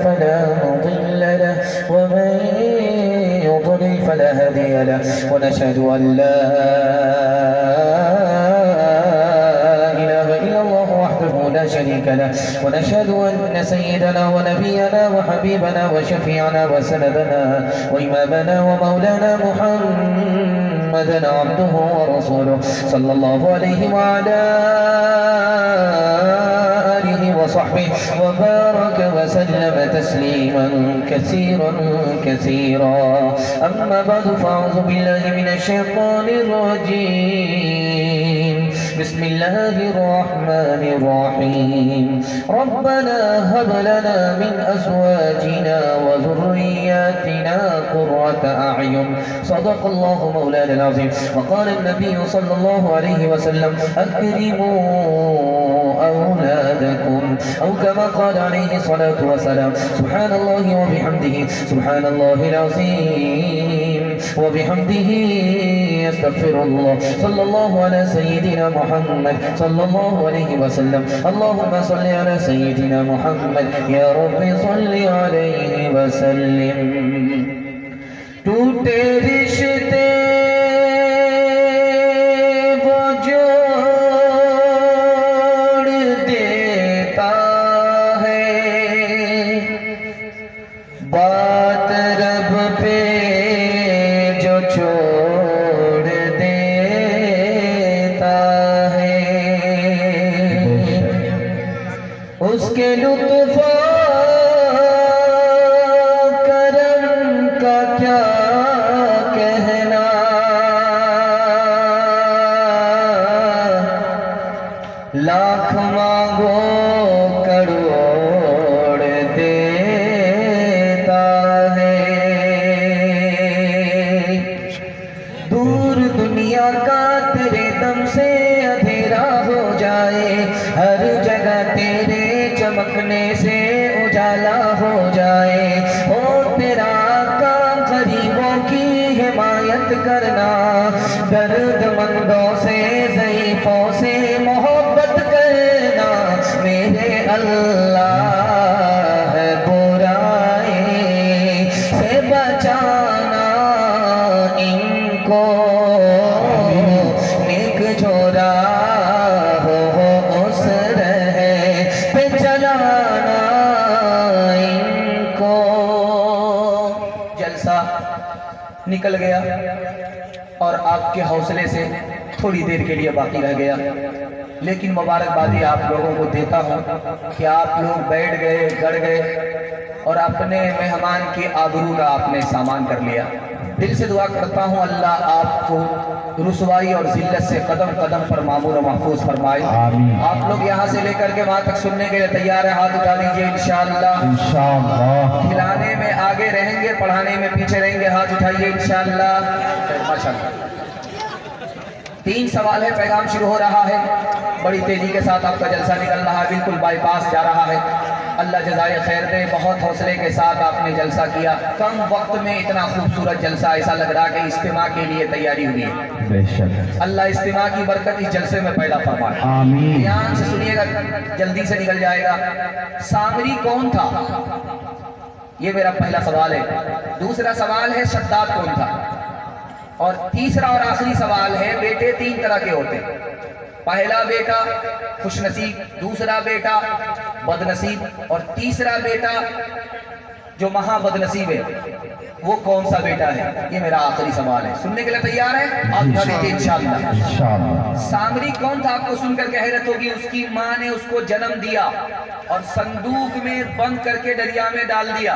فلا مضل له ومن يضلل فلا هادي له ونشهد أن لا إله إلا الله وحده لا شريك له ونشهد أن سيدنا ونبينا وحبيبنا وشفيعنا وسندنا وإمامنا ومولانا محمدا عبده ورسوله صلى الله عليه وعلى آله وصحبه وبارك وسلم تسليما كثيرا كثيرا. أما بعد فأعوذ بالله من الشيطان الرجيم. بسم الله الرحمن الرحيم. ربنا هب لنا من أزواجنا وذرياتنا قرة أعين. صدق الله مولانا العظيم. وقال النبي صلى الله عليه وسلم أكرموا أولادكم أو كما قال عليه الصلاة والسلام. سبحان الله وبحمده سبحان الله العظيم وبحمده أستغفر الله. صلى الله على سيدنا محمد صلى الله عليه وسلم. اللهم صل على سيدنا محمد يا رب صل عليه وسلم. ٹوٹے رشتے وہ جوڑ دیتا ہے بات رب پہ جو چھوڑ دیتا ہے اس کے لطف کرم کا کیا کہنا لاکھ مانگو کروڑ دیتا ہے. دور دنیا کا تیرے دم سے اندھیرا ہو جائے ہر جگہ تیرے چمکنے سے اجالا ہو جائے. او تیرا کام غریبوں کی حمایت کرنا درد مندوں سے ضعیفوں سے محبت کرنا میرے اللہ ہے برائی سے بچانا ان کو نیک جو راہ ہو اس رہے پہ چلانا ان کو. جلسہ نکل گیا اور آپ کے حوصلے سے تھوڑی دیر کے لیے باقی رہ گیا، لیکن مبارکبادی آپ لوگوں کو دیتا ہوں کہ آپ لوگ بیٹھ گئے گڑ گئے اور اپنے مہمان کی آبرو کا آپ نے سامان کر لیا. دل سے دعا کرتا ہوں اللہ آپ کو رسوائی اور ذلت سے قدم قدم پر معمور و محفوظ فرمائے. آپ لوگ یہاں سے لے کر کے وہاں تک سننے کے لیے تیار ہیں؟ ہاتھ اٹھا لیجئے. انشاءاللہ کھلانے میں آگے رہیں گے، پڑھانے میں پیچھے رہیں گے. ہاتھ اٹھائیے انشاءاللہ. ماشاءاللہ. 3 سوال ہے، پیغام شروع ہو رہا ہے. بڑی تیزی کے ساتھ آپ کا جلسہ نکل رہا ہے، بالکل بائی پاس جا رہا ہے. اللہ جزائے خیر دے. بہت حوصلے کے ساتھ آپ نے جلسہ کیا. کم وقت میں اتنا خوبصورت جلسہ، ایسا لگ رہا کہ اجتماع کے لیے تیاری ہوئی ہے. اللہ اجتماع کی برکت اس جلسے میں پیدا فرمائے. دھیان سے سنیے گا، جلدی سے نکل جائے گا. سامری کون تھا؟ یہ میرا پہلا سوال ہے. دوسرا سوال ہے شداد کون تھا؟ اور تیسرا اور آخری سوال ہے بیٹے 3 طرح کے ہوتے ہیں. پہلا بیٹا خوش نصیب، دوسرا بیٹا بد نصیب، اور تیسرا بیٹا جو مہا بد نصیب ہے وہ کون سا بیٹا ہے؟ یہ میرا آخری سوال ہے. سننے کے لیے تیار ہے؟ آپ اٹھا لیجیے انشاءاللہ. سامری کون تھا؟ آپ کو سن کر کے حیرت ہوگی. اس کی ماں نے اس کو جنم دیا اور صندوق میں بند کر کے دریا میں ڈال دیا.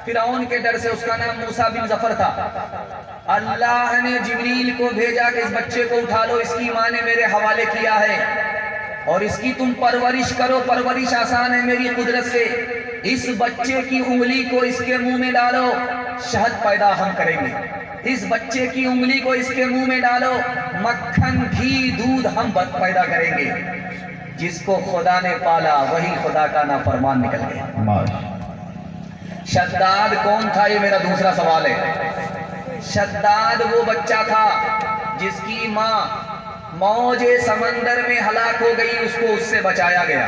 فرعون کے ڈر سے. اس کا نام موسیٰ بن ظفر تھا. اللہ نے جبریل کو بھیجا کہ اس بچے کو اٹھا لو، اس کی ماں نے میرے حوالے کیا ہے اور اس کی تم پرورش کرو. پرورش آسان ہے میری قدرت سے. اس بچے کی انگلی کو اس کے منہ میں ڈالو، شہد پیدا ہم کریں گے. اس بچے کی انگلی کو اس کے منہ میں ڈالو، مکھن گھی دودھ ہم پیدا کریں گے. جس کو خدا نے پالا وہی خدا کا نافرمان نکل گیا. شداد کون تھا؟ یہ میرا دوسرا سوال ہے. شداد وہ بچہ تھا جس کی ماں موج سمندر میں ہلاک ہو گئی، اس کو اس سے بچایا گیا.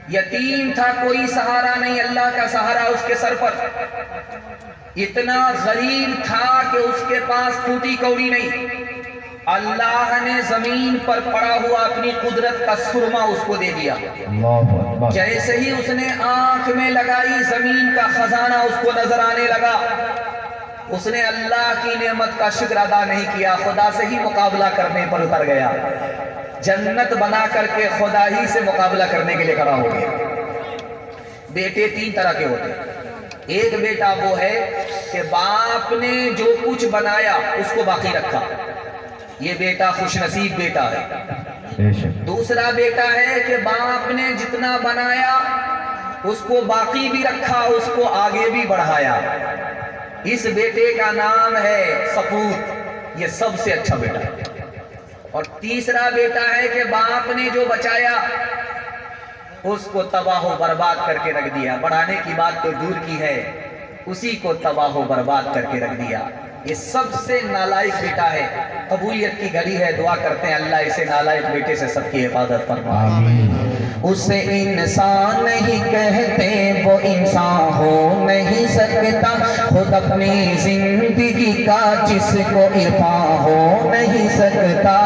یتیم تھا، کوئی سہارا نہیں، اللہ کا سہارا اس کے سر پر. اتنا غریب تھا کہ اس کے پاس ٹوٹی کوڑی نہیں. اللہ نے زمین پر پڑا ہوا اپنی قدرت کا سرما اس کو دے دیا. جیسے ہی اس نے آنکھ میں لگائی زمین کا خزانہ اس کو نظر آنے لگا. اس نے اللہ کی نعمت کا شکر ادا نہیں کیا، خدا سے ہی مقابلہ کرنے پر اتر گیا. جنت بنا کر کے خدا ہی سے مقابلہ کرنے کے لیے کھڑا ہو گیا. بیٹے تین طرح کے ہوتے ہیں. ایک بیٹا وہ ہے کہ باپ نے جو کچھ بنایا اس کو باقی رکھا، یہ بیٹا خوش نصیب بیٹا ہے. دوسرا بیٹا ہے کہ باپ نے جتنا بنایا اس کو باقی بھی رکھا، اس کو آگے بھی بڑھایا. اس بیٹے کا نام ہے سپوت، یہ سب سے اچھا بیٹا ہے. اور تیسرا بیٹا ہے کہ باپ نے جو بچایا اس کو تباہ و برباد کر کے رکھ دیا. بڑھانے کی بات تو دور کی ہے، اسی کو تباہ و برباد کر کے رکھ دیا. یہ سب سے نالائق بیٹا ہے. قبولیت کی گھڑی ہے، دعا کرتے ہیں اللہ اسے نالائق بیٹے سے سب کی حفاظت فرمائے. اسے انسان نہیں کہتے، وہ انسان ہو نہیں سکتا. خود اپنی زندگی کا جس کو عرفان ہو نہیں سکتا.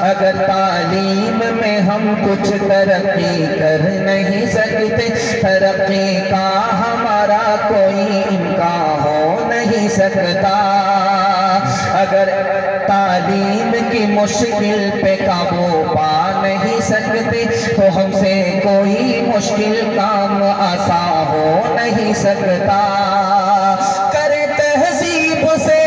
اگر تعلیم میں ہم کچھ ترقی کر نہیں سکتے، ترقی کا ہمارا کوئی امکان ہو نہیں سکتا. اگر تعلیم کی مشکل پہ قابو پا نہیں سکتے تو ہم سے کوئی مشکل کام آسان ہو نہیں سکتا. کرے تہذیب سے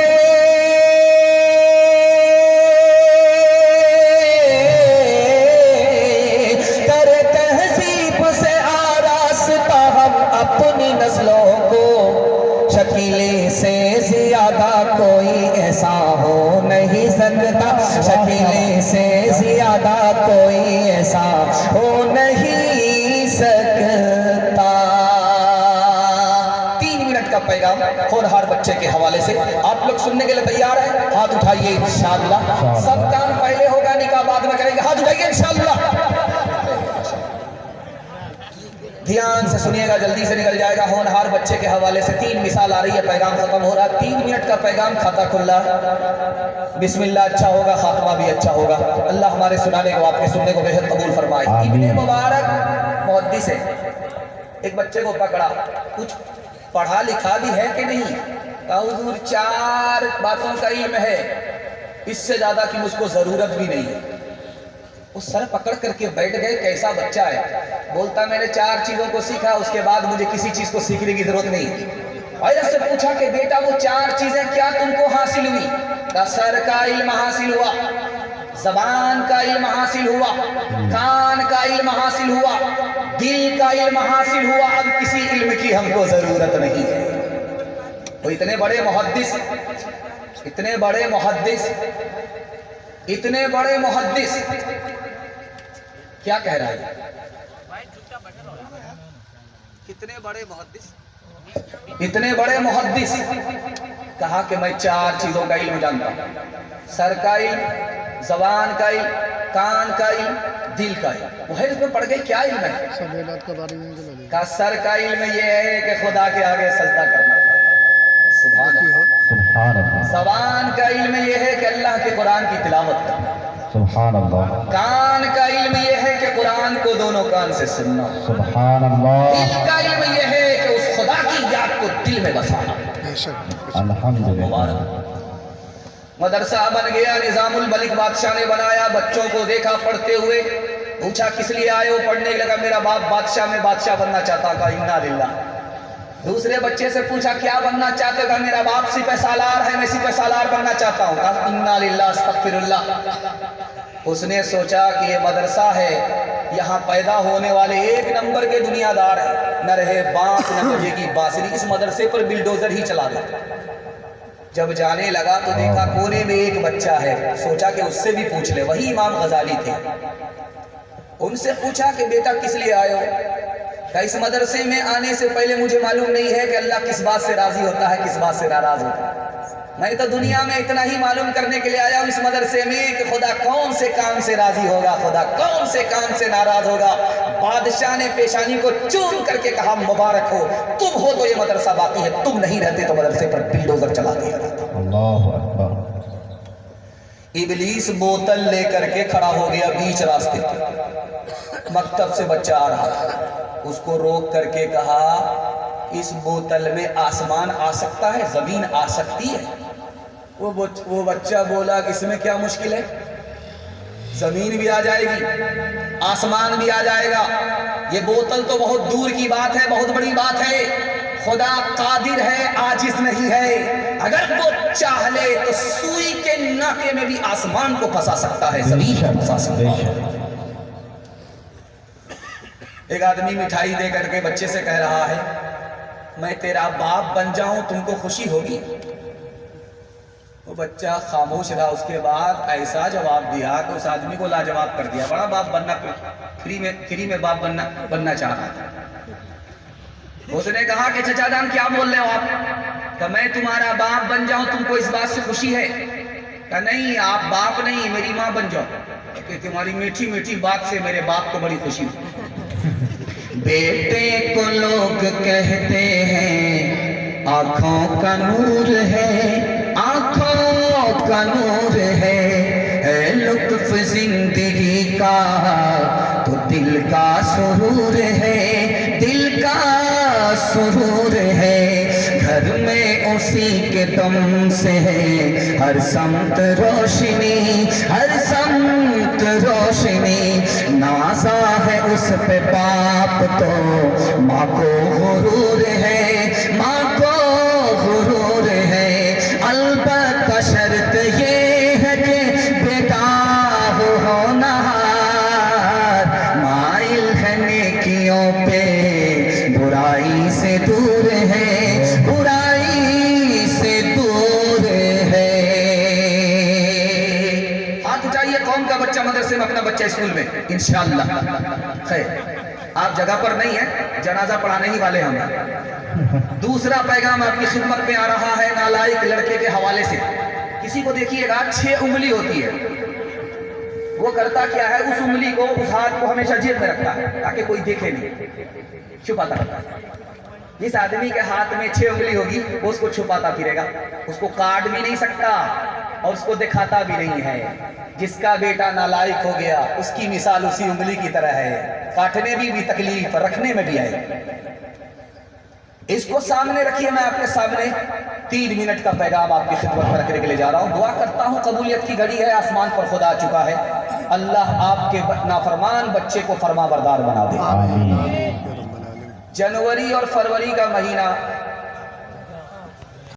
اپنی نسلوں کو، شکیلے سے زیادہ کوئی ایسا ہو نہیں سکتا. شکیلے سے زیادہ کوئی ایسا ہو نہیں سکتا. 3 منٹ کا پیغام ہونہار بچے کے حوالے سے آپ لوگ سننے کے لیے تیار ہیں؟ ہاتھ اٹھائیے انشاءاللہ. سب کام پہلے ہوگا، نکاح بعد میں کریں گے. ہاتھ اٹھائیے انشاءاللہ. دھیان سے سنیے گا، جلدی سے نکل جائے گا. ہونہار بچے کے حوالے سے 3 مثال آ رہی ہے، پیغام ختم ہو رہا. 3 منٹ کا پیغام، کھاتا کھلا. بسم اللہ اچھا ہوگا، خاتمہ بھی اچھا ہوگا. اللہ ہمارے سنانے کو، آپ کے سننے کو بہت قبول فرمائے. ابن مبارک محدث ہے. ایک بچے کو پکڑا، کچھ پڑھا لکھا بھی ہے کہ نہیں؟ کہا حضور 4 باتوں کا علم ہے، اس سے زیادہ کی مجھ کو ضرورت بھی نہیں ہے. وہ سر پکڑ کر کے بیٹھ گئے. کیسا بچہ ہے؟ بولتا میں نے 4 چیزوں کو سیکھا، اس کے بعد مجھے کسی چیز کو سیکھنے کی ضرورت نہیں. حضرت سے پوچھا کہ بیٹا وہ 4 چیزیں کیا تم کو حاصل ہوئی؟ کہا سر کا علم حاصل ہوا، زبان کا علم حاصل ہوا، کان کا علم حاصل ہوا، دل کا علم حاصل ہوا. اب کسی علم کی ہم کو ضرورت نہیں ہے. وہ اتنے بڑے محدث، اتنے بڑے محدث، اتنے بڑے محدث کیا کہہ رہا ہے؟ کتنے بڑے محدث، اتنے بڑے محدث. کہا کہ میں 4 چیزوں کا علم جانتا ہوں، سر کا علم، زبان کا علم، کان کا علم، دل کا علم. وہ ہے اس میں پڑھ گئے کیا علم ہے؟ کہا سر کا علم یہ ہے کہ خدا کے آگے سجدہ کرنا. سبحان اللہ. زبان کا علم یہ ہے کہ اللہ کے قرآن کی تلاوت کرنا. سبحان اللہ. کان کا علم یہ ہے کہ قرآن کو دونوں کان سے سننا. سبحان اللہ. دل کا علم یہ ہے کہ اس خدا کی یاد کو دل میں بسانا. الحمدللہ. مدرسہ بن گیا، نظام الملک بادشاہ نے بنایا. بچوں کو دیکھا پڑھتے ہوئے، پوچھا کس لیے آئے ہو؟ پڑھنے لگا میرا باپ بادشاہ، میں بادشاہ بننا چاہتا. کہا انا للہ. دوسرے بچے سے پوچھا کیا بننا چاہتے ہو؟ کہا میرا باپ سپہ سالار ہے، میں سپہ سالار بننا چاہتا ہوں. کہا انا للہ استغفر اللہ. اس نے سوچا کہ یہ مدرسہ ہے، یہاں پیدا ہونے والے 1 نمبر کے دنیا دار ہیں، نہ رہے بانس نہ بجے کی بانسری. اس مدرسے پر بلڈوزر ہی چلا دے. جب جانے لگا تو دیکھا کونے میں ایک بچہ ہے. سوچا کہ اس سے بھی پوچھ لے. وہی امام غزالی تھے. ان سے پوچھا کہ بیٹا کس لیے آئے ہو؟ کہ اس مدرسے میں آنے سے پہلے مجھے معلوم نہیں ہے کہ اللہ کس بات سے راضی ہوتا ہے، کس بات سے ناراض ہوتا ہے. میں تو دنیا میں اتنا ہی معلوم کرنے کے لیے آیا ہوں اس مدرسے میں کہ خدا کون سے کام سے راضی ہوگا، خدا کون سے کام سے ناراض ہوگا۔ بادشاہ نے پیشانی کو چوم کر کے کہا مبارک ہو، تم ہو تو یہ مدرسہ باقی ہے، تم نہیں رہتے تو مدرسے پر بلڈوزر چلا دیا جاتا۔ اللہ اکبر۔ ابلیس بوتل لے کر کے کھڑا ہو گیا بیچ راستے پہ، مکتب سے بچہ آ رہا تھا، اس کو روک کر کے کہا اس بوتل میں آسمان آ سکتا ہے، زمین آ سکتی ہے؟ وہ بچہ بولا کہ اس میں کیا مشکل ہے، زمین بھی آ جائے گی، آسمان بھی آ جائے گا، یہ بوتل تو بہت دور کی بات ہے، بہت بڑی بات ہے، خدا قادر ہے، عاجز نہیں ہے، اگر وہ چاہ لے تو سوئی کے ناکے میں بھی آسمان کو پھنسا سکتا ہے، زمین کو پھنسا سکتا ہے۔ ایک آدمی مٹھائی دے کر کے بچے سے کہہ رہا ہے میں تیرا باپ بن جاؤں تم کو خوشی ہوگی؟ وہ بچہ خاموش رہا، اس کے بعد ایسا جواب دیا کہ اس آدمی کو لاجواب کر دیا، بڑا باپ بننا، فری میں باپ بننا چاہ رہا تھا۔ اس نے کہا کہ چچا جان کیا بول رہے ہو آپ؟ کہ میں تمہارا باپ بن جاؤں تم کو اس بات سے خوشی ہے؟ کہ نہیں آپ باپ نہیں میری ماں بن جاؤ، کہ تمہاری میٹھی میٹھی بات سے میرے باپ کو بڑی خوشی ہو۔ بیٹے کو لوگ کہتے ہیں آنکھوں کا نور ہے، آنکھوں کا نور ہے لطف زندگی کا تو دل کا سرور ہے، دل کا سرور ہے، گھر میں اسی کے دم سے ہے ہر سمت روشنی، ہر سمت روشنی، نازا ہے اس پہ باپ تو ماں کو غرور ہے، ماں کو غرور ہے، البتہ شرط یہ ہے کہ بیٹا ہو ہونہار، مائل ہے نیکیوں پہ برائی سے دور ہے، برائی سے دور ہے۔ ہاتھ اٹھائیے قوم کا بچہ مدرسے میں، اپنا بچہ اسکول میں، انشاءاللہ خیر۔ آپ جگہ پر نہیں ہیں، جنازہ پڑھانے ہی والے ہم۔ دوسرا پیغام آپ کی خدمت میں آ رہا ہے نالائق لڑکے کے حوالے سے۔ کسی کو دیکھیے گا 6 انگلی ہوتی ہے، وہ کرتا کیا ہے اس انگلی کو، اس ہاتھ کو ہمیشہ جیب میں رکھتا ہے تاکہ کوئی دیکھے نہیں، چھپاتا رہتا ہے۔ جس آدمی کے ہاتھ میں 6 انگلی ہوگی وہ اس کو چھپاتا پھرے گا، اس کو کاٹ بھی نہیں سکتا اور اس کو دکھاتا بھی نہیں ہے۔ جس کا بیٹا نالائق ہو گیا اس کی مثال اسی انگلی کی طرح ہے، کاٹنے بھی تکلیف، رکھنے میں بھی ہے۔ اس کو سامنے رکھیے، میں آپ کے سامنے 3 منٹ کا پیغام آپ کی خدمت میں رکھنے کے لیے جا رہا ہوں۔ دعا کرتا ہوں قبولیت کی گھڑی ہے، آسمان پر خدا آ چکا ہے، اللہ آپ کے نافرمان بچے کو فرما بردار بنا دے۔ آمین۔ جنوری اور فروری کا مہینہ